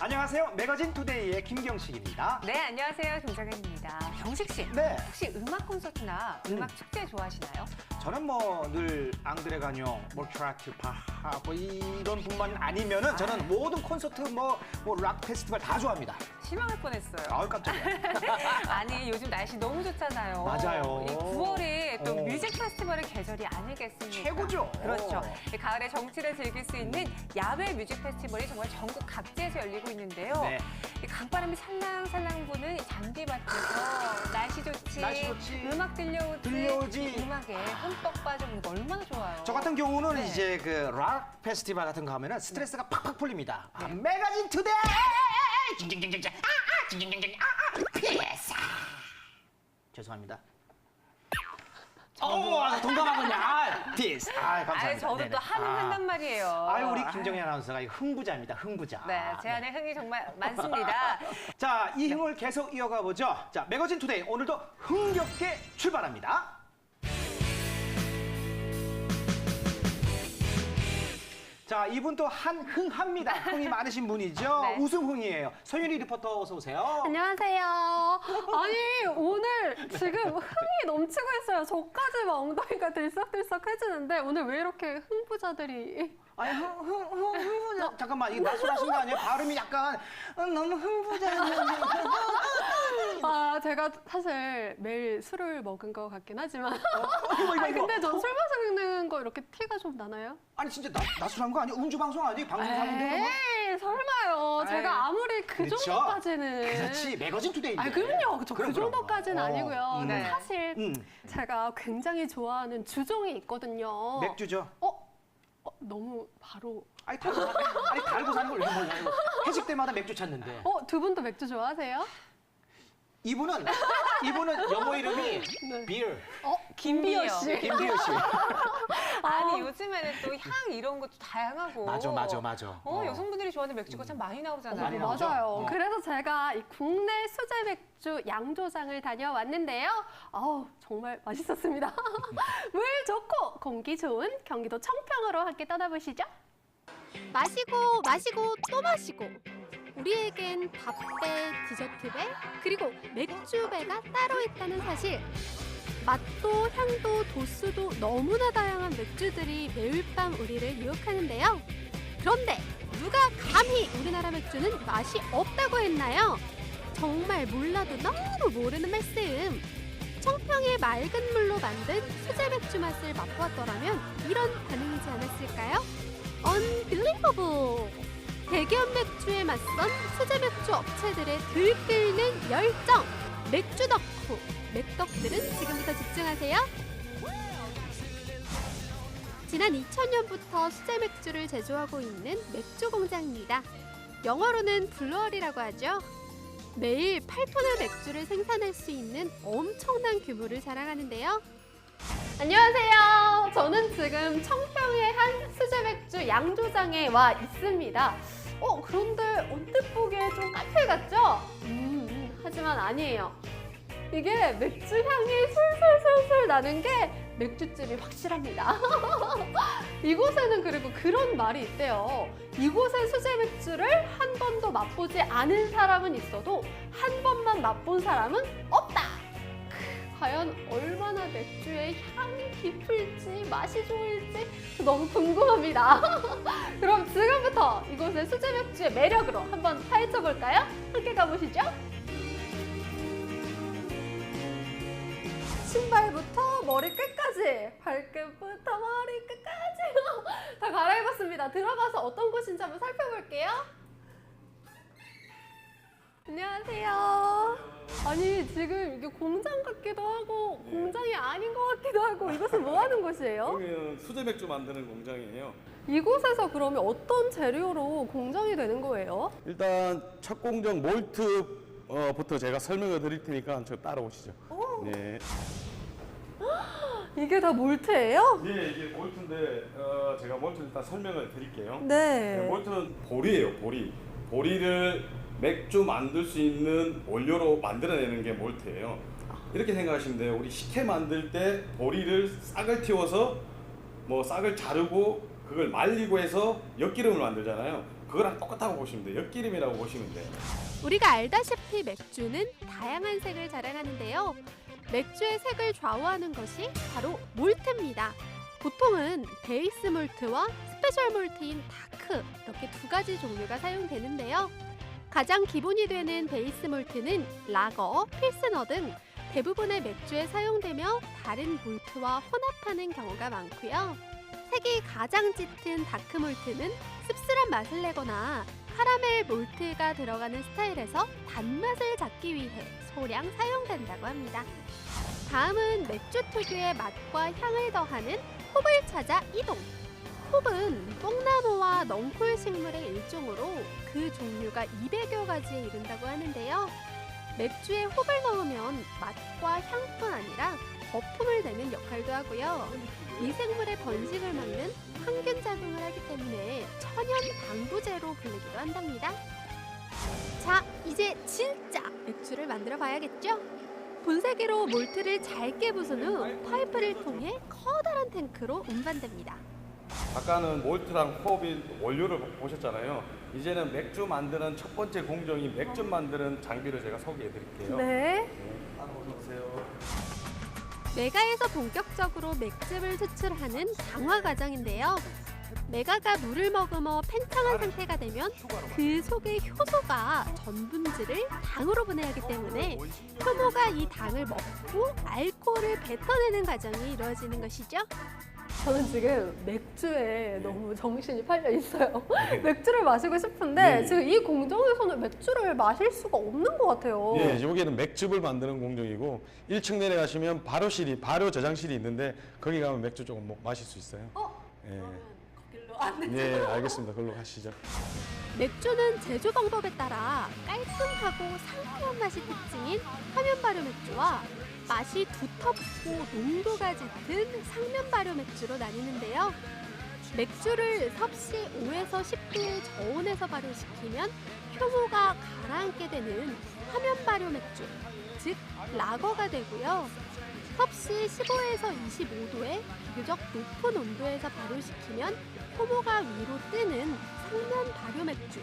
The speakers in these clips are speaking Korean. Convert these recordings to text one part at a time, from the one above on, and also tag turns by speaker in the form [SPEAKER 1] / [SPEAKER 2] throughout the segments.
[SPEAKER 1] 안녕하세요. 매거진 투데이의 김경식입니다.
[SPEAKER 2] 네, 안녕하세요. 김정현입니다. 경식 씨,
[SPEAKER 1] 네.
[SPEAKER 2] 혹시 음악 콘서트나 음악 축제 좋아하시나요?
[SPEAKER 1] 저는 뭐 늘 앙드레 가뇽, 모차르트, 바하 뭐 이런 분만 아니면은 저는 모든 콘서트 뭐 락 페스티벌 다 좋아합니다.
[SPEAKER 2] 실망할 뻔했어요.
[SPEAKER 1] 아우 깜짝이야.
[SPEAKER 2] 아니, 요즘 날씨 너무 좋잖아요.
[SPEAKER 1] 맞아요.
[SPEAKER 2] 이 9월이 또
[SPEAKER 1] 어.
[SPEAKER 2] 뮤직 페스티벌의 계절이 아니겠습니까?
[SPEAKER 1] 최고죠.
[SPEAKER 2] 그렇죠. 이 가을에 정취를 즐길 수 있는 야외 뮤직 페스티벌이 정말 전국 각지에서 열리고 있는데요.
[SPEAKER 1] 네.
[SPEAKER 2] 이 강바람이 살랑살랑 부는 잔디밭에서 날씨 좋지,
[SPEAKER 1] 날씨 좋지.
[SPEAKER 2] 음악 들려오지,
[SPEAKER 1] 들려오지.
[SPEAKER 2] 이 음악에 흠뻑 빠져보는 거 얼마나 좋아요.
[SPEAKER 1] 저 같은 경우는
[SPEAKER 2] 네.
[SPEAKER 1] 이제 그 락 페스티벌 같은 거 하면은 스트레스가 팍팍 풀립니다. 매거진 투데이! 징징징징징 징징징징 피사. 죄송합니다. 동감하군요. 피스. 감사합니다.
[SPEAKER 2] 아니, 저도
[SPEAKER 1] 네네.
[SPEAKER 2] 또 한단 말이에요.
[SPEAKER 1] 아유, 우리 김정희 아나운서가 흥부자입니다. 흥부자.
[SPEAKER 2] 네, 제 안에 흥이 정말 많습니다.
[SPEAKER 1] 자, 이 힘을 계속 이어가 보죠. 자, 매거진 투데이 오늘도 흥겹게 출발합니다. 자, 이분 또 한흥합니다. 흥이 많으신 분이죠.
[SPEAKER 2] 네.
[SPEAKER 1] 우승흥이에요. 서윤희 리포터 어서 오세요.
[SPEAKER 3] 안녕하세요. 아니 오늘 지금 흥이 넘치고 있어요. 저까지 막 엉덩이가 들썩들썩해지는데 오늘 왜 이렇게 흥부자들이
[SPEAKER 1] 아니, 흥부자. 잠깐만, 이거 나술하신 거 아니에요? 발음이 약간 너무 흥부자.
[SPEAKER 3] 제가 사실 매일 술을 먹은 것 같긴 하지만
[SPEAKER 1] 이거.
[SPEAKER 3] 근데 전 술 마시는 거 이렇게 티가 좀 나나요?
[SPEAKER 1] 아니, 진짜 나술한 거 아니에요? 음주방송 아니에요? 방송사고인데 뭐?
[SPEAKER 3] 에이 설마요.
[SPEAKER 1] 에이,
[SPEAKER 3] 제가 아무리 그
[SPEAKER 1] 그렇죠.
[SPEAKER 3] 정도까지는
[SPEAKER 1] 그렇지, 매거진 투데이인데.
[SPEAKER 3] 그럼요. 그
[SPEAKER 1] 그럼.
[SPEAKER 3] 정도까지는 아니고요.
[SPEAKER 2] 네.
[SPEAKER 3] 사실 제가 굉장히 좋아하는 주종이 있거든요.
[SPEAKER 1] 맥주죠.
[SPEAKER 3] 너무 바로
[SPEAKER 1] 아니, 달고 사는 걸 왜 몰라요? 회식 때마다 맥주 찾는데.
[SPEAKER 3] 두 분도 맥주 좋아하세요?
[SPEAKER 1] 이분은 영어 이름이
[SPEAKER 3] 네.
[SPEAKER 1] 비어.
[SPEAKER 3] 김비호 씨.
[SPEAKER 1] 김비어 씨.
[SPEAKER 2] 아니, 요즘에는 또 향 이런 것도 다양하고.
[SPEAKER 1] 맞아.
[SPEAKER 2] 여성분들이 좋아하는 맥주가 참 많이 나오잖아요.
[SPEAKER 1] 많이 나오죠?
[SPEAKER 3] 맞아요. 그래서 제가 이 국내 수제 맥주 양조장을 다녀왔는데요. 정말 맛있었습니다. 물 좋고 공기 좋은 경기도 청평으로 함께 떠나보시죠. 마시고 또 마시고 우리에겐 밥배, 디저트배, 그리고 맥주배가 따로 있다는 사실. 맛도 향도 도수도 너무나 다양한 맥주들이 매일 밤 우리를 유혹하는데요. 그런데 누가 감히 우리나라 맥주는 맛이 없다고 했나요? 정말 몰라도 너무 모르는 말씀. 청평의 맑은 물로 만든 수제 맥주 맛을 맛보았더라면 이런 반응이지 않았을까요? Unbelievable! 대기업 맥주에 맞선 수제 맥주 업체들의 들끓는 열정! 맥주 덕후! 맥덕들은 지금부터 집중하세요. 지난 2000년부터 수제 맥주를 제조하고 있는 맥주 공장입니다. 영어로는 블루얼이라고 하죠. 매일 8톤의 맥주를 생산할 수 있는 엄청난 규모를 자랑하는데요. 안녕하세요. 저는 지금 청평의 한 수제 맥주 양조장에 와 있습니다. 그런데 언뜻 보기에 좀 카페 같죠? 하지만 아니에요. 이게 맥주 향이 술술술술 나는 게 맥주집이 확실합니다. 이곳에는 그리고 그런 말이 있대요. 이곳의 수제 맥주를 한 번도 맛보지 않은 사람은 있어도 한 번만 맛본 사람은 없다. 과연 얼마나 맥주의 향이 깊을지 맛이 좋을지 너무 궁금합니다. 그럼 지금부터 이곳의 수제 맥주의 매력으로 한번 파헤쳐볼까요? 함께 가보시죠. 신발부터 머리 끝까지, 발끝부터 머리 끝까지 다 갈아입었습니다. 들어가서 어떤 곳인지 한번 살펴볼게요. 안녕하세요. 아니 지금 이게 공장 같기도 하고 공장이 아닌 것 같기도 하고 이곳은 뭐 하는 곳이에요?
[SPEAKER 4] 여기는 수제 맥주 만드는 공장이에요.
[SPEAKER 3] 이곳에서 그러면 어떤 재료로 공장이 되는 거예요?
[SPEAKER 4] 일단 첫 공정 몰트부터 제가 설명을 드릴 테니까 저 따라오시죠. 네.
[SPEAKER 3] 이게 다 몰트예요?
[SPEAKER 4] 예, 이게 몰트인데 제가 몰트 일단 설명을 드릴게요.
[SPEAKER 3] 네.
[SPEAKER 4] 몰트는 보리예요, 보리. 보리를 맥주 만들 수 있는 원료로 만들어내는 게 몰트예요. 이렇게 생각하시면 돼요. 우리 식혜 만들 때 보리를 싹을 틔워서 뭐 싹을 자르고 그걸 말리고 해서 엿기름을 만들잖아요. 그거랑 똑같다고 보시면 돼요. 엿기름이라고 보시면 돼요.
[SPEAKER 3] 우리가 알다시피 맥주는 다양한 색을 자랑하는데요. 맥주의 색을 좌우하는 것이 바로 몰트입니다. 보통은 베이스 몰트와 스페셜 몰트인 다크 이렇게 두 가지 종류가 사용되는데요. 가장 기본이 되는 베이스 몰트는 라거, 필스너 등 대부분의 맥주에 사용되며 다른 몰트와 혼합하는 경우가 많고요. 색이 가장 짙은 다크 몰트는 씁쓸한 맛을 내거나 카라멜 몰트가 들어가는 스타일에서 단맛을 잡기 위해 소량 사용된다고 합니다. 다음은 맥주 특유의 맛과 향을 더하는 홉을 찾아 이동. 홉은 뽕나무와 넝쿨 식물의 일종으로 그 종류가 200여 가지에 이른다고 하는데요. 맥주에 홉을 넣으면 맛과 향뿐 아니라 거품을 내는 역할도 하고요. 미생물의 번식을 막는 항균 작용을 하기 때문에 천연 방부제로 불리기도 한답니다. 자, 이제 진짜 맥주를 만들어 봐야겠죠? 분쇄기로 몰트를 잘게 부순 후 파이프를 통해 커다란 탱크로 운반됩니다. 아까는
[SPEAKER 4] 몰트랑 홉이 원료를 보셨잖아요. 이제는 맥주 만드는 첫 번째 공정인 맥주 만드는 장비를 제가 소개해 드릴게요.
[SPEAKER 3] 네.
[SPEAKER 4] 따라오세요.
[SPEAKER 3] 메가에서 본격적으로 맥즙을 수출하는 강화 과정인데요. 메가가 물을 머금어 팽창한 상태가 되면 그 속의 효소가 전분질을 당으로 분해하기 때문에 효모가 이 당을 먹고 알코올을 뱉어내는 과정이 이루어지는 것이죠. 저는 지금 맥주에 너무 정신이 팔려 있어요. 맥주를 마시고 싶은데
[SPEAKER 4] 네.
[SPEAKER 3] 지금 이 공정에서는 맥주를 마실 수가 없는 것 같아요.
[SPEAKER 5] 예, 여기는 맥즙을 만드는 공정이고 1층 내려가시면 발효 저장실이 있는데 거기 가면 맥주 조금 마실 수 있어요. 예.
[SPEAKER 3] 거길로 안
[SPEAKER 5] 예, 알겠습니다. 그걸로 가시죠.
[SPEAKER 3] 맥주는 제조 방법에 따라 깔끔하고 상쾌한 맛이 특징인 화면 발효 맥주와 맛이 두텁고 농도가 짙은 상면 발효 맥주로 나뉘는데요. 맥주를 섭씨 5에서 10도의 저온에서 발효시키면 효모가 가라앉게 되는 화면 발효 맥주, 즉 라거가 되고요. 섭씨 15에서 25도의 비교적 높은 온도에서 발효시키면 효모가 위로 뜨는 상면 발효 맥주,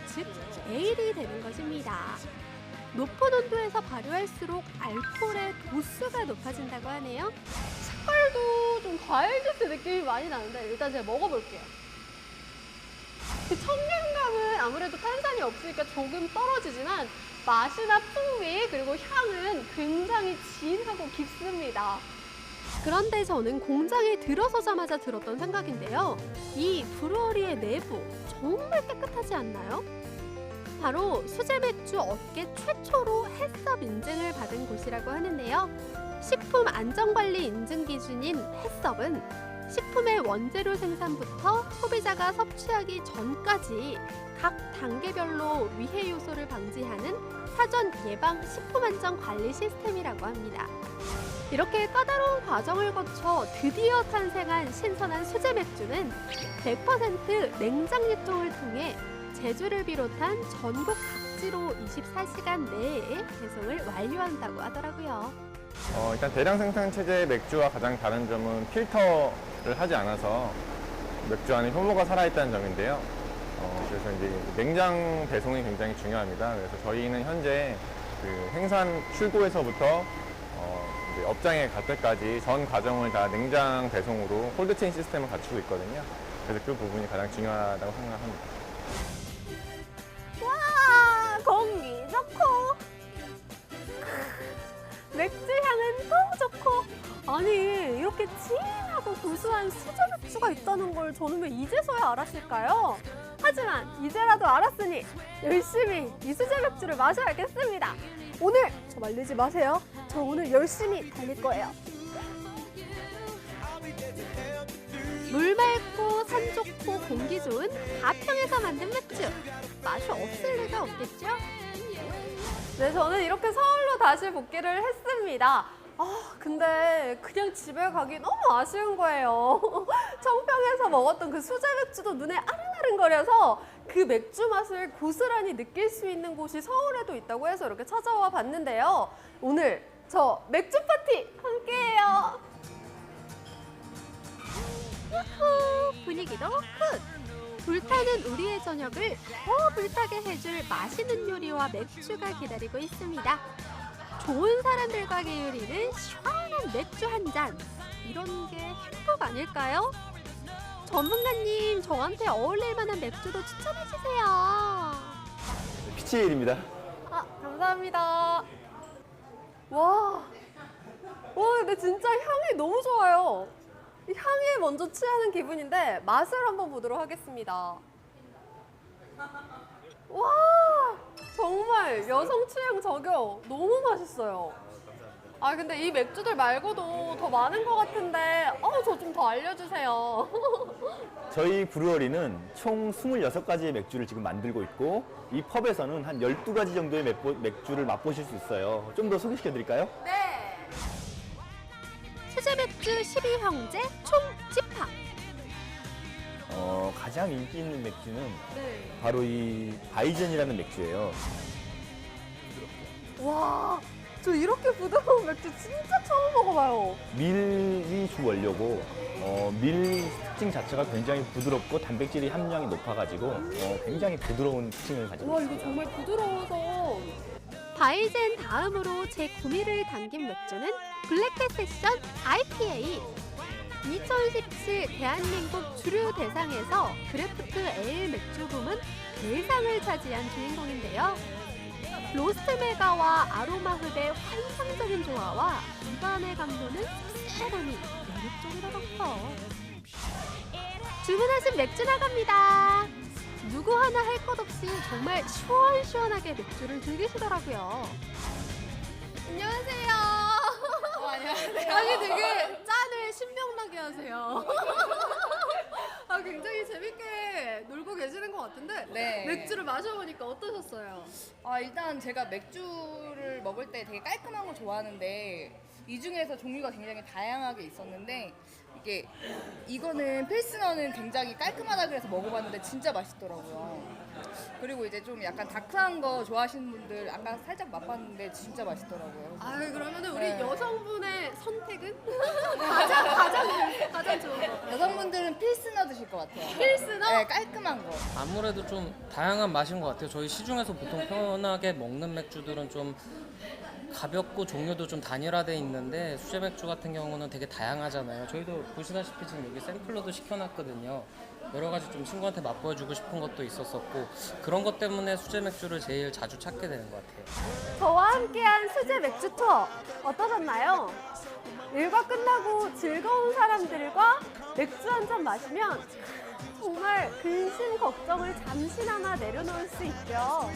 [SPEAKER 3] 즉 에일이 되는 것입니다. 높은 온도에서 발효할수록 알코올의 도수가 높아진다고 하네요. 색깔도 좀 과일 주스 느낌이 많이 나는데 일단 제가 먹어볼게요. 그 청량감은 아무래도 탄산이 없으니까 조금 떨어지지만 맛이나 풍미 그리고 향은 굉장히 진하고 깊습니다. 그런데 저는 공장에 들어서자마자 들었던 생각인데요. 이 브루어리의 내부 정말 깨끗하지 않나요? 바로 수제 맥주 업계 최초로 해썹 인증을 받은 곳이라고 하는데요. 식품 안전관리 인증 기준인 해썹은 식품의 원재료 생산부터 소비자가 섭취하기 전까지 각 단계별로 위해 요소를 방지하는 사전 예방 식품 안전 관리 시스템이라고 합니다. 이렇게 까다로운 과정을 거쳐 드디어 탄생한 신선한 수제 맥주는 100% 냉장 유통을 통해 제주를 비롯한 전국 각지로 24시간 내에 배송을 완료한다고 하더라고요.
[SPEAKER 6] 일단 대량 생산 체제의 맥주와 가장 다른 점은 필터를 하지 않아서 맥주 안에 효모가 살아있다는 점인데요. 그래서 이제 냉장 배송이 굉장히 중요합니다. 그래서 저희는 현재 그 생산 출고에서부터 이제 업장에 갈 때까지 전 과정을 다 냉장 배송으로 콜드체인 시스템을 갖추고 있거든요. 그래서 그 부분이 가장 중요하다고 생각합니다.
[SPEAKER 3] 와, 공기 좋고 맥주 향은 너무 좋고 아니 이렇게 진하고 고소한 수제 맥주가 있다는 걸 저는 왜 이제서야 알았을까요? 하지만 이제라도 알았으니 열심히 이 수제 맥주를 마셔야겠습니다. 오늘 저 말리지 마세요. 저 오늘 열심히 달릴 거예요. 물 맑고 산 좋고 공기 좋은 가평에서 만든 맥주 맛이 없을 리가 없겠죠? 네, 저는 이렇게 서울로 다시 복귀를 했습니다. 근데 그냥 집에 가기 너무 아쉬운 거예요. 청평에서 먹었던 그 수제 맥주도 눈에 아른아른거려서 그 맥주 맛을 고스란히 느낄 수 있는 곳이 서울에도 있다고 해서 이렇게 찾아와 봤는데요. 오늘 저 맥주 파티 함께해요. 분위기도 굿! 불타 불타는 우리의 저녁을 더 불타게 해줄 맛있는 요리와 맥주가 기다리고 있습니다. 좋은 사람들과 게으리는 시원한 맥주 한 잔. 이런 게 행복 아닐까요? 전문가님, 저한테 어울릴 만한 맥주도 추천해주세요.
[SPEAKER 7] 피치에일입니다.
[SPEAKER 3] 아, 감사합니다. 와, 근데 진짜 향이 너무 좋아요. 이 향에 먼저 취하는 기분인데 맛을 한번 보도록 하겠습니다. 와, 정말 여성 취향 저격 너무 맛있어요. 아, 근데 이 맥주들 말고도 더 많은 것 같은데 저 좀 더 알려주세요.
[SPEAKER 7] 저희 브루어리는 총 26가지의 맥주를 지금 만들고 있고 이 펍에서는 한 12가지 정도의 맥주를 맛보실 수 있어요. 좀 더 소개시켜 드릴까요?
[SPEAKER 3] 네. 수제 맥주 12형제 총 집합.
[SPEAKER 7] 가장 인기 있는 맥주는
[SPEAKER 3] 네.
[SPEAKER 7] 바로 이 바이젠이라는 맥주예요.
[SPEAKER 3] 와, 저 이렇게 부드러운 맥주 진짜 처음 먹어봐요.
[SPEAKER 7] 밀이 주 원료고 밀 특징 자체가 굉장히 부드럽고 단백질이 함량이 높아가지고 굉장히 부드러운 특징을 가지고
[SPEAKER 3] 와,
[SPEAKER 7] 있습니다.
[SPEAKER 3] 이거 정말 부드러워서. 바이젠 다음으로 제 구미를 담긴 맥주는 블랙캣 세션 IPA. 2017 대한민국 주류 대상에서 크래프트 에일 맥주 부문 대상을 차지한 주인공인데요. 로스트 메가와 아로마 흡의 환상적인 조화와 입안에 감도는 씁쓸함이 매력적이더라고요. 주문하신 맥주 나갑니다. 누구 하나 할 것 없이 정말 시원시원하게 맥주를 즐기시더라고요. 안녕하세요. 안녕하세요. 아니, 되게 짠을 신명나게 하세요. 굉장히 재밌게 놀고 계시는 것 같은데
[SPEAKER 8] 네.
[SPEAKER 3] 맥주를 마셔보니까 어떠셨어요?
[SPEAKER 8] 일단 제가 맥주를 먹을 때 되게 깔끔한 거 좋아하는데 이 중에서 종류가 굉장히 다양하게 있었는데 이거는 필스너는 굉장히 깔끔하다 그래서 먹어봤는데 진짜 맛있더라고요. 그리고 이제 좀 약간 다크한 거 좋아하시는 분들 아까 살짝 맛봤는데 진짜 맛있더라고요.
[SPEAKER 3] 그러면은 우리
[SPEAKER 8] 네.
[SPEAKER 3] 여성분의 선택은? 가장 좋은 거.
[SPEAKER 8] 여성분들은 필스너 드실 것 같아요.
[SPEAKER 3] 필스너?
[SPEAKER 8] 네, 깔끔한 거.
[SPEAKER 9] 아무래도 좀 다양한 맛인 것 같아요. 저희 시중에서 보통 편하게 먹는 맥주들은 좀 가볍고 종류도 좀 단일화돼 있는데 수제 맥주 같은 경우는 되게 다양하잖아요. 저희도 보시다시피 지금 여기 샘플러도 시켜놨거든요. 여러 가지 좀 친구한테 맛보여주고 싶은 것도 있었었고 그런 것 때문에 수제 맥주를 제일 자주 찾게 되는 것 같아요.
[SPEAKER 3] 저와 함께한 수제 맥주 투어 어떠셨나요? 일과 끝나고 즐거운 사람들과 맥주 한 잔 마시면 정말 근심 걱정을 잠시나마 내려놓을 수 있죠.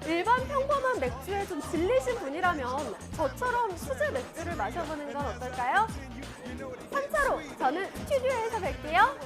[SPEAKER 3] 일반 평범한 맥주에 좀 질리신 분이라면 저처럼 수제 맥주를 마셔보는 건 어떨까요? 3차로 저는 스튜디오에서 뵐게요.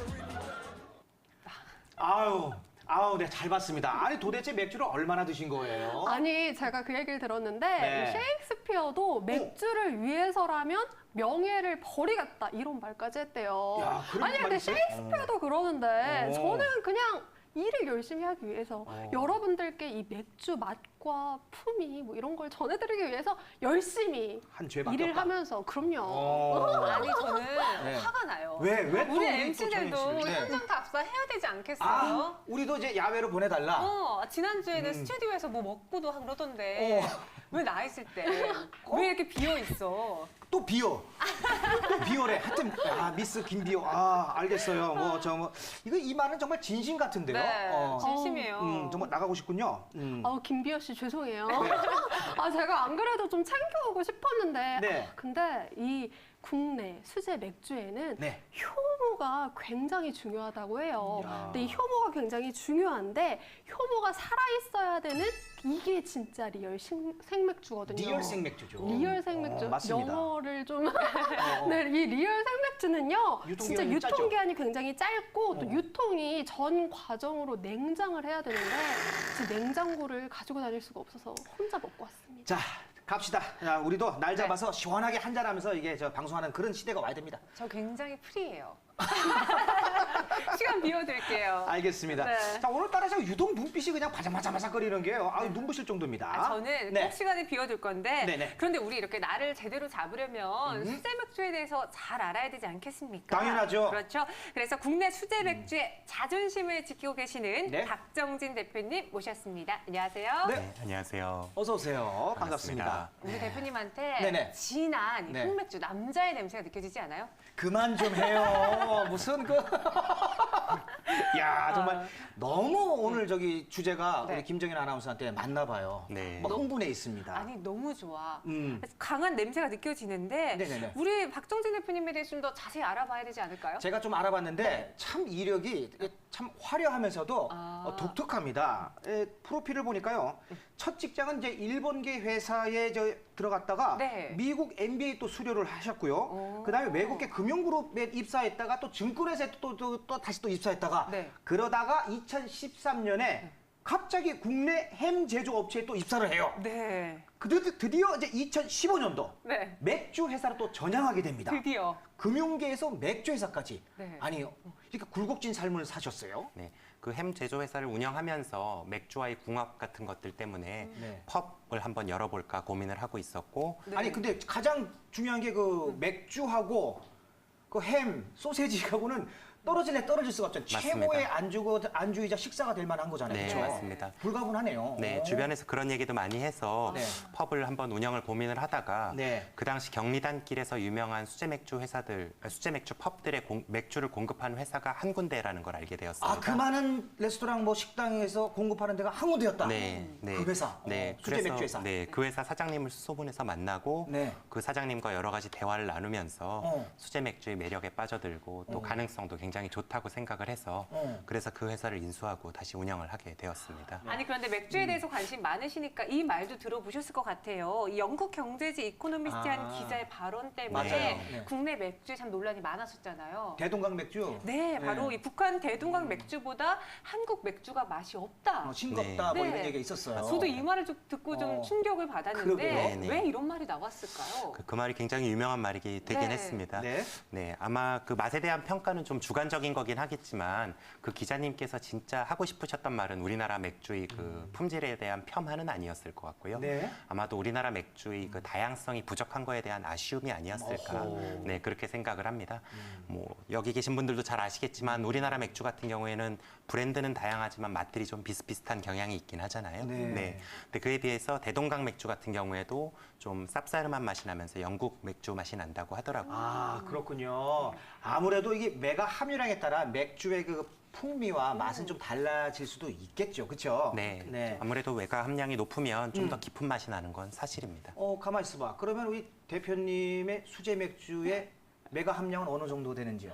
[SPEAKER 1] 아우, 네, 잘 봤습니다. 아니, 도대체 맥주를 얼마나 드신 거예요?
[SPEAKER 3] 아니, 제가 그 얘기를 들었는데
[SPEAKER 1] 네.
[SPEAKER 3] 셰익스피어도 맥주를 위해서라면 명예를 버리겠다 이런 말까지 했대요.
[SPEAKER 1] 야, 그런
[SPEAKER 3] 아니, 근데
[SPEAKER 1] 말이 있어요?
[SPEAKER 3] 셰익스피어도 그러는데
[SPEAKER 1] 어.
[SPEAKER 3] 저는 그냥 일을 열심히 하기 위해서 여러분들께 이 맥주 맛과 품위 뭐 이런 걸 전해드리기 위해서 열심히
[SPEAKER 1] 한 죄밖에
[SPEAKER 3] 일을
[SPEAKER 1] 없다.
[SPEAKER 3] 하면서 그럼요.
[SPEAKER 2] 아니, 저는
[SPEAKER 1] 네.
[SPEAKER 2] 화가 나요.
[SPEAKER 1] 왜 또
[SPEAKER 2] 우리
[SPEAKER 1] 또
[SPEAKER 2] MC들도
[SPEAKER 1] 정희 씨? 네.
[SPEAKER 2] 현장 답사 해야 되지 않겠어요?
[SPEAKER 1] 우리도 이제 야외로 보내달라.
[SPEAKER 2] 지난주에는 스튜디오에서 뭐 먹고도 그러던데 왜 나 있을 때 왜 이렇게 비어 있어?
[SPEAKER 1] 또 비어. 또 비어래. 하여튼 미스 김비어. 알겠어요. 이거 이 말은 정말 진심 같은데요.
[SPEAKER 2] 네, 진심이에요.
[SPEAKER 1] 정말 나가고 싶군요.
[SPEAKER 3] 김비어 씨 죄송해요. 제가 안 그래도 좀 챙겨오고 싶었는데
[SPEAKER 1] 네.
[SPEAKER 3] 근데 이 국내 수제 맥주에는
[SPEAKER 1] 네.
[SPEAKER 3] 효모가 굉장히 중요하다고 해요.
[SPEAKER 1] 야.
[SPEAKER 3] 근데 이 효모가 굉장히 중요한데 효모가 살아있어야 되는 이게 진짜 리얼 생맥주거든요.
[SPEAKER 1] 리얼 생맥주죠.
[SPEAKER 3] 리얼 생맥주.
[SPEAKER 1] 맞습니다.
[SPEAKER 3] 영어를 좀. 네, 이 리얼 생맥주는요. 진짜
[SPEAKER 1] 유통기한이 짧죠?
[SPEAKER 3] 유통기한이 굉장히 짧고 또 유통이 전 과정으로 냉장을 해야 되는데 지금 냉장고를 가지고 다닐 수가 없어서 혼자 먹고 왔습니다.
[SPEAKER 1] 자, 갑시다. 자, 우리도 날 잡아서 시원하게 한잔하면서 이게 방송하는 그런 시대가 와야 됩니다.
[SPEAKER 2] 저 굉장히 프리해요. 시간 비워드릴게요.
[SPEAKER 1] 알겠습니다.
[SPEAKER 2] 네.
[SPEAKER 1] 자, 오늘따라 저 유독 눈빛이 그냥 바삭바삭거리는 게 눈부실 정도입니다.
[SPEAKER 2] 저는
[SPEAKER 1] 네.
[SPEAKER 2] 꼭 시간을 비워둘 건데
[SPEAKER 1] 네네.
[SPEAKER 2] 그런데 우리 이렇게 나를 제대로 잡으려면 수제 맥주에 대해서 잘 알아야 되지 않겠습니까?
[SPEAKER 1] 당연하죠.
[SPEAKER 2] 그렇죠. 그래서 국내 수제 맥주의 자존심을 지키고 계시는
[SPEAKER 1] 네.
[SPEAKER 2] 박정진 대표님 모셨습니다. 안녕하세요.
[SPEAKER 1] 네.
[SPEAKER 10] 안녕하세요.
[SPEAKER 1] 어서 오세요. 반갑습니다.
[SPEAKER 2] 우리 대표님한테
[SPEAKER 1] 네네.
[SPEAKER 2] 진한 이
[SPEAKER 1] 네.
[SPEAKER 2] 흑맥주 남자의 냄새가 느껴지지 않아요?
[SPEAKER 1] 그만 좀 해요. 무슨 야, 정말 너무 오늘 저기 주제가
[SPEAKER 2] 네.
[SPEAKER 1] 우리 김정인 아나운서한테 맞나 봐요.
[SPEAKER 10] 네.
[SPEAKER 1] 뭐 흥분해 있습니다.
[SPEAKER 2] 아니 너무 좋아.
[SPEAKER 1] 음.
[SPEAKER 2] 강한 냄새가 느껴지는데
[SPEAKER 1] 네네네.
[SPEAKER 2] 우리 박정진 대표님에 대해서 좀 더 자세히 알아봐야 되지 않을까요?
[SPEAKER 1] 제가 좀 알아봤는데 참 이력이 참 화려하면서도 독특합니다. 프로필을 보니까요. 첫 직장은 이제 일본계 회사에 들어갔다가
[SPEAKER 2] 네.
[SPEAKER 1] 미국 MBA 또 수료를 하셨고요. 그다음에 외국계 금융그룹에 입사했다가 또 증권회사에 또 다시 또 입사했다가
[SPEAKER 2] 네.
[SPEAKER 1] 그러다가 2013년에 갑자기 국내 햄 제조업체에 또 입사를 해요.
[SPEAKER 2] 네.
[SPEAKER 1] 드디어 이제 2015년도
[SPEAKER 2] 네.
[SPEAKER 1] 맥주 회사로 또 전향하게 됩니다.
[SPEAKER 2] 드디어.
[SPEAKER 1] 금융계에서 맥주 회사까지.
[SPEAKER 2] 네.
[SPEAKER 1] 아니, 이렇게 굴곡진 삶을 사셨어요.
[SPEAKER 10] 네. 그 햄 제조 회사를 운영하면서 맥주와의 궁합 같은 것들 때문에
[SPEAKER 1] 네.
[SPEAKER 10] 펍을 한번 열어볼까 고민을 하고 있었고
[SPEAKER 2] 네.
[SPEAKER 1] 아니, 근데 가장 중요한 게 그 맥주하고 그 햄, 소세지하고는 떨어질 수가 없잖아요.
[SPEAKER 10] 맞습니다.
[SPEAKER 1] 최고의 안주이자 식사가 될 만한 거잖아요.
[SPEAKER 10] 네,
[SPEAKER 1] 그렇죠?
[SPEAKER 10] 맞습니다.
[SPEAKER 1] 불가분하네요.
[SPEAKER 10] 네, 주변에서 그런 얘기도 많이 해서
[SPEAKER 1] 네.
[SPEAKER 10] 펍을 한번 운영을 고민을 하다가
[SPEAKER 1] 네.
[SPEAKER 10] 그 당시 경리단길에서 유명한 수제 맥주 회사들, 수제 맥주 펍들의 맥주를 공급하는 회사가 한 군데라는 걸 알게 되었습니다.
[SPEAKER 1] 아, 그 많은 레스토랑 뭐 식당에서 공급하는 데가 한 군데였다.
[SPEAKER 10] 네, 네.
[SPEAKER 1] 그 회사.
[SPEAKER 10] 네,
[SPEAKER 1] 수제 맥주 회사.
[SPEAKER 10] 네, 그 회사 사장님을 수소문해서 만나고
[SPEAKER 1] 네.
[SPEAKER 10] 그 사장님과 여러 가지 대화를 나누면서 수제 맥주의 매력에 빠져들고 또 가능성도 굉장히 좋다고 생각을 해서 그래서 그 회사를 인수하고 다시 운영을 하게 되었습니다.
[SPEAKER 2] 아니 그런데 맥주에 대해서 관심 많으시니까 이 말도 들어보셨을 것 같아요. 이 영국 경제지 이코노미스트한 기자의 발언 때문에
[SPEAKER 1] 맞아요. 네.
[SPEAKER 2] 국내 맥주에 참 논란이 많았었잖아요.
[SPEAKER 1] 대동강 맥주.
[SPEAKER 2] 네, 바로 이 북한 대동강 맥주보다 한국 맥주가 맛이 없다.
[SPEAKER 1] 싱겁다 뭐
[SPEAKER 2] 네.
[SPEAKER 1] 이런 얘기가 있었어요.
[SPEAKER 2] 저도 이 말을 좀 듣고 좀 충격을 받았는데
[SPEAKER 1] 그러게요.
[SPEAKER 10] 네,
[SPEAKER 2] 왜
[SPEAKER 10] 네.
[SPEAKER 2] 이런 말이 나왔을까요?
[SPEAKER 10] 그 말이 굉장히 유명한 말이 되긴
[SPEAKER 2] 네.
[SPEAKER 10] 했습니다.
[SPEAKER 1] 네.
[SPEAKER 10] 네, 아마 그 맛에 대한 평가는 좀 주관적인 거긴 하겠지만 그 기자님께서 진짜 하고 싶으셨던 말은 우리나라 맥주의 그 품질에 대한 폄하는 아니었을 것 같고요.
[SPEAKER 1] 네.
[SPEAKER 10] 아마도 우리나라 맥주의 그 다양성이 부족한 거에 대한 아쉬움이 아니었을까.
[SPEAKER 1] 어허.
[SPEAKER 10] 네, 그렇게 생각을 합니다. 뭐 여기 계신 분들도 잘 아시겠지만 우리나라 맥주 같은 경우에는 브랜드는 다양하지만 맛들이 좀 비슷비슷한 경향이 있긴 하잖아요.
[SPEAKER 1] 네.
[SPEAKER 10] 근데 그에 비해서 대동강 맥주 같은 경우에도 좀 쌉싸름한 맛이 나면서 영국 맥주 맛이 난다고 하더라고요.
[SPEAKER 1] 아, 그렇군요. 아무래도 이게 메가 함유량에 따라 맥주의 그 풍미와 맛은 좀 달라질 수도 있겠죠. 그렇죠?
[SPEAKER 10] 네. 아무래도 외가 함량이 높으면 좀 더 깊은 맛이 나는 건 사실입니다.
[SPEAKER 1] 가만히 있어봐. 그러면 우리 대표님의 수제 맥주의 메가 함량은 어느 정도 되는지요?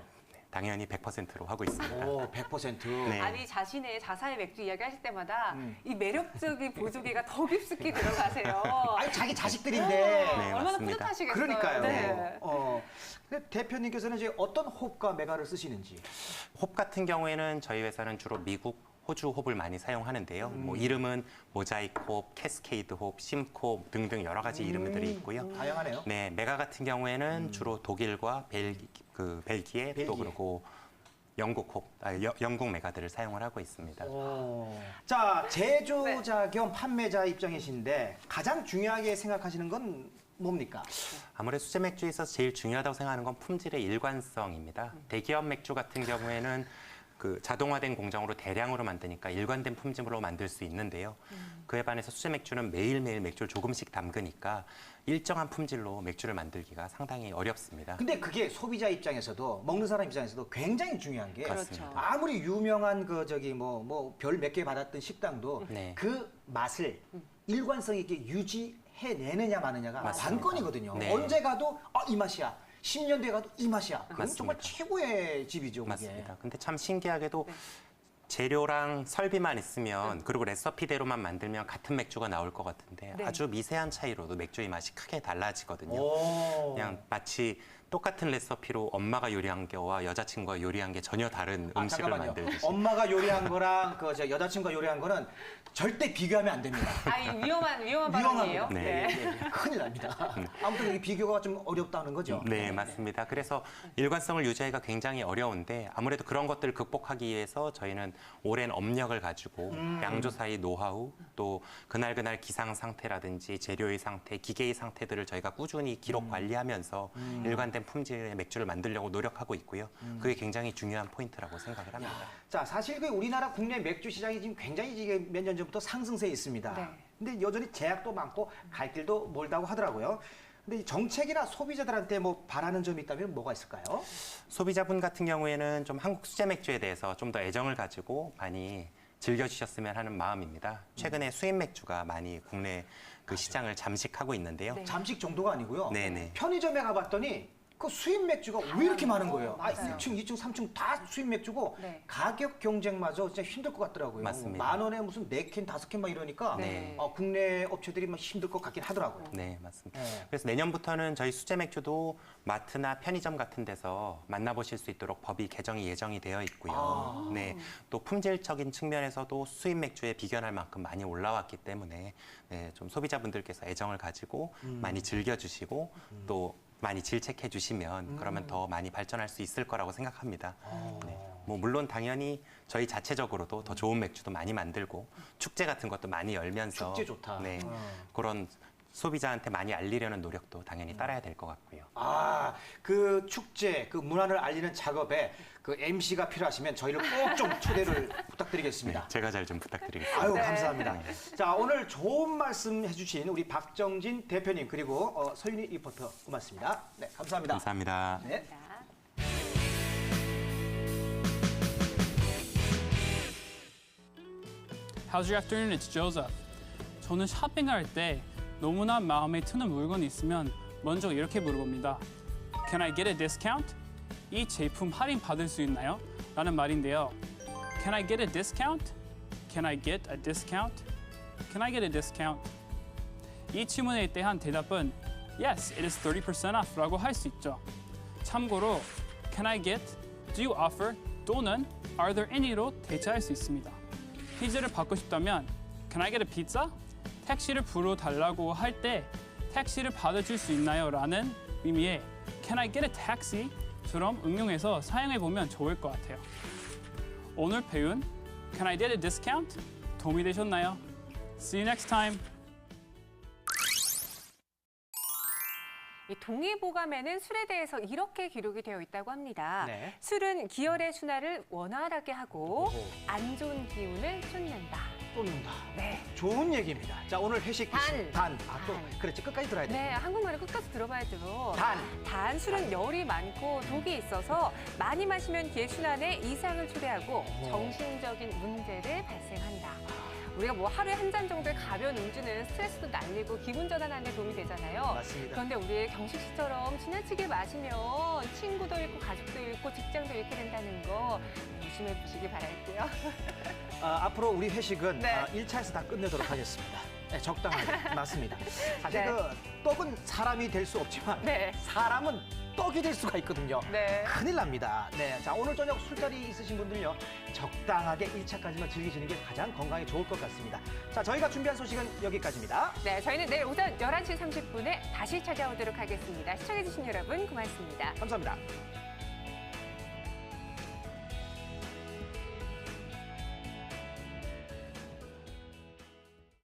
[SPEAKER 10] 당연히 100%로 하고 있습니다.
[SPEAKER 1] 오, 100%.
[SPEAKER 10] 네.
[SPEAKER 2] 아니 자신의 자사의 맥주 이야기하실 때마다 이 매력적인 보조개가 더 깊숙이 들어가세요.
[SPEAKER 1] 아니, 자기 자식들인데.
[SPEAKER 10] 네,
[SPEAKER 2] 얼마나
[SPEAKER 10] 맞습니다.
[SPEAKER 2] 뿌듯하시겠어요.
[SPEAKER 1] 그러니까요.
[SPEAKER 2] 네.
[SPEAKER 1] 근데 대표님께서는 이제 어떤 홉과 메가를 쓰시는지.
[SPEAKER 10] 홉 같은 경우에는 저희 회사는 주로 미국 호주 홉을 많이 사용하는데요. 뭐 이름은 모자이크 홉, 캐스케이드 홉, 심홉 등등 여러 가지 이름들이 있고요.
[SPEAKER 1] 다양하네요.
[SPEAKER 10] 네, 메가 같은 경우에는 주로 독일과 벨기에 또 그리고 영국 메가들을 사용을 하고 있습니다.
[SPEAKER 1] 자, 제조자 겸 판매자 입장이신데 가장 중요하게 생각하시는 건 뭡니까?
[SPEAKER 10] 아무래도 수제 맥주에서 제일 중요하다고 생각하는 건 품질의 일관성입니다. 대기업 맥주 같은 경우에는 그 자동화된 공정으로 대량으로 만드니까 일관된 품질로 만들 수 있는데요. 그에 반해서 수제 맥주는 매일매일 맥주를 조금씩 담그니까 일정한 품질로 맥주를 만들기가 상당히 어렵습니다.
[SPEAKER 1] 근데 그게 소비자 입장에서도 먹는 사람 입장에서도 굉장히 중요한 게
[SPEAKER 10] 그렇죠.
[SPEAKER 1] 아무리 유명한 그 저기 뭐 별 몇 개 받았던 식당도
[SPEAKER 10] 네.
[SPEAKER 1] 그 맛을 일관성 있게 유지해내느냐 마느냐가
[SPEAKER 10] 맞습니다.
[SPEAKER 1] 관건이거든요.
[SPEAKER 10] 네.
[SPEAKER 1] 언제 가도 이 맛이야. 10년 돼 가도 이 맛이야. 그건 정말
[SPEAKER 10] 맞습니다.
[SPEAKER 1] 최고의 집이죠. 그게.
[SPEAKER 10] 맞습니다. 근데 참 신기하게도 재료랑 설비만 있으면 그리고 레시피대로만 만들면 같은 맥주가 나올 것 같은데
[SPEAKER 2] 네.
[SPEAKER 10] 아주 미세한 차이로도 맥주의 맛이 크게 달라지거든요.
[SPEAKER 1] 오.
[SPEAKER 10] 그냥 마치 똑같은 레시피로 엄마가 요리한 거와 여자친구가 요리한 게 전혀 다른 음식을
[SPEAKER 1] 잠깐만요.
[SPEAKER 10] 만들듯이.
[SPEAKER 1] 엄마가 요리한 거랑 그 저 여자친구가 요리한 거는 절대 비교하면 안 됩니다.
[SPEAKER 2] 아, 이 위험한 발언이에요?
[SPEAKER 10] 네.
[SPEAKER 1] 큰일 납니다. 아무튼 이 비교가 좀 어렵다는 거죠.
[SPEAKER 10] 네, 맞습니다. 그래서 일관성을 유지하기가 굉장히 어려운데 아무래도 그런 것들을 극복하기 위해서 저희는 오랜 업력을 가지고 양조사의 노하우 또 그날 기상 상태라든지 재료의 상태, 기계의 상태들을 저희가 꾸준히 기록 관리하면서 일관된 품질의 맥주를 만들려고 노력하고 있고요. 그게 굉장히 중요한 포인트라고 생각을 합니다.
[SPEAKER 1] 자, 사실 그 우리나라 국내 맥주 시장이 지금 굉장히 몇 년 전부터 상승세에 있습니다.
[SPEAKER 2] 네.
[SPEAKER 1] 근데 여전히 제약도 많고 갈 길도 멀다고 하더라고요. 근데 이 정책이나 소비자들한테 뭐 바라는 점이 있다면 뭐가 있을까요?
[SPEAKER 10] 소비자분 같은 경우에는 좀 한국 수제 맥주에 대해서 좀 더 애정을 가지고 많이 즐겨주셨으면 하는 마음입니다. 최근에 수입 맥주가 많이 국내 그 시장을 잠식하고 있는데요.
[SPEAKER 2] 네.
[SPEAKER 1] 잠식 정도가 아니고요.
[SPEAKER 10] 네네.
[SPEAKER 1] 편의점에 가봤더니 그 수입 맥주가 왜 이렇게 많은 거예요?
[SPEAKER 2] 맞아요.
[SPEAKER 1] 1층, 2층, 3층 다 수입 맥주고
[SPEAKER 2] 네.
[SPEAKER 1] 가격 경쟁마저 진짜 힘들 것 같더라고요.
[SPEAKER 10] 맞습니다.
[SPEAKER 1] 10,000원에 무슨 4캔, 5캔 막 이러니까
[SPEAKER 2] 네.
[SPEAKER 1] 국내 업체들이 막 힘들 것 같긴 하더라고요.
[SPEAKER 10] 네, 맞습니다.
[SPEAKER 1] 네.
[SPEAKER 10] 그래서 내년부터는 저희 수제 맥주도 마트나 편의점 같은 데서 만나보실 수 있도록 법이 개정이 예정이 되어 있고요. 네, 또 품질적인 측면에서도 수입 맥주에 비견할 만큼 많이 올라왔기 때문에 네, 좀 소비자분들께서 애정을 가지고 많이 즐겨주시고 또 많이 질책해 주시면 그러면 더 많이 발전할 수 있을 거라고 생각합니다. 네. 뭐 물론 당연히 저희 자체적으로도 더 좋은 맥주도 많이 만들고 축제 같은 것도 많이 열면서
[SPEAKER 1] 축제 좋다.
[SPEAKER 10] 네, 그런 소비자한테 많이 알리려는 노력도 당연히 따라야 될 것 같고요.
[SPEAKER 1] 그 축제, 그 문화를 알리는 작업에 그 MC가 필요하시면 저희를 꼭 좀 초대를 부탁드리겠습니다.
[SPEAKER 10] 제가 잘 좀 부탁드리겠습니다.
[SPEAKER 1] 아유, 감사합니다. 자, 오늘 좋은 말씀 해주신 우리 박정진 대표님 그리고 서윤희 리포터 고맙습니다. 네, 감사합니다.
[SPEAKER 10] 감사합니다.
[SPEAKER 1] 네.
[SPEAKER 11] How's your afternoon? It's Joseph. 저는 쇼핑을 할 때 너무나 마음에 드는 물건이 있으면 먼저 이렇게 물어봅니다. Can I get a discount? 이 제품 할인 받을 수 있나요? 라는 말인데요. Can I get a discount? Can I get a discount? Can I get a discount? 이 질문에 대한 대답은 Yes, it is 30% off 라고 할 수 있죠. 참고로 Can I get, Do you offer 또는 Are there any로 대체할 수 있습니다. 피자를 받고 싶다면 Can I get a pizza? 택시를 불러달라고 할 때 택시를 받아줄 수 있나요? 라는 의미의 Can I get a taxi? 처럼 응용해서 사용해보면 좋을 것 같아요. 오늘 배운 Can I get a discount? 도움이 되셨나요? See you next time.
[SPEAKER 2] 이 동의보감에는 술에 대해서 이렇게 기록이 되어 있다고 합니다.
[SPEAKER 1] 네.
[SPEAKER 2] 술은 기혈의 순환을 원활하게 하고 안 좋은 기운을 쫓는다.
[SPEAKER 1] 쫓는다.
[SPEAKER 2] 네.
[SPEAKER 1] 좋은 얘기입니다. 자, 오늘 회식
[SPEAKER 2] 단.
[SPEAKER 1] 또 그렇지 끝까지 들어야 돼.
[SPEAKER 2] 네, 한국말을 끝까지 들어봐야죠.
[SPEAKER 1] 단.
[SPEAKER 2] 술은 열이 많고 독이 있어서 많이 마시면 기혈순환에 이상을 초래하고 정신적인 문제를 발생한다. 우리가 뭐 하루에 한 잔 정도의 가벼운 음주는 스트레스도 날리고 기분 전환하는 데 도움이 되잖아요.
[SPEAKER 1] 맞습니다.
[SPEAKER 2] 그런데 우리 경식 씨처럼 지나치게 마시면 친구도 잃고 가족도 잃고 직장도 잃게 된다는 거 조심해 보시기 바랄게요.
[SPEAKER 1] 앞으로 우리 회식은
[SPEAKER 2] 네.
[SPEAKER 1] 1차에서 다 끝내도록 하겠습니다. 네, 적당하게. 맞습니다. 사실
[SPEAKER 2] 네.
[SPEAKER 1] 그 떡은 사람이 될 수 없지만
[SPEAKER 2] 네.
[SPEAKER 1] 사람은 떡이 될 수가 있거든요.
[SPEAKER 2] 네.
[SPEAKER 1] 큰일 납니다. 네, 자 오늘 저녁 술자리 있으신 분들요 적당하게 1차까지만 즐기시는 게 가장 건강에 좋을 것 같습니다. 자, 저희가 준비한 소식은 여기까지입니다.
[SPEAKER 2] 네, 저희는 내일 오전 11시 30분에 다시 찾아오도록 하겠습니다. 시청해주신 여러분 고맙습니다.
[SPEAKER 1] 감사합니다.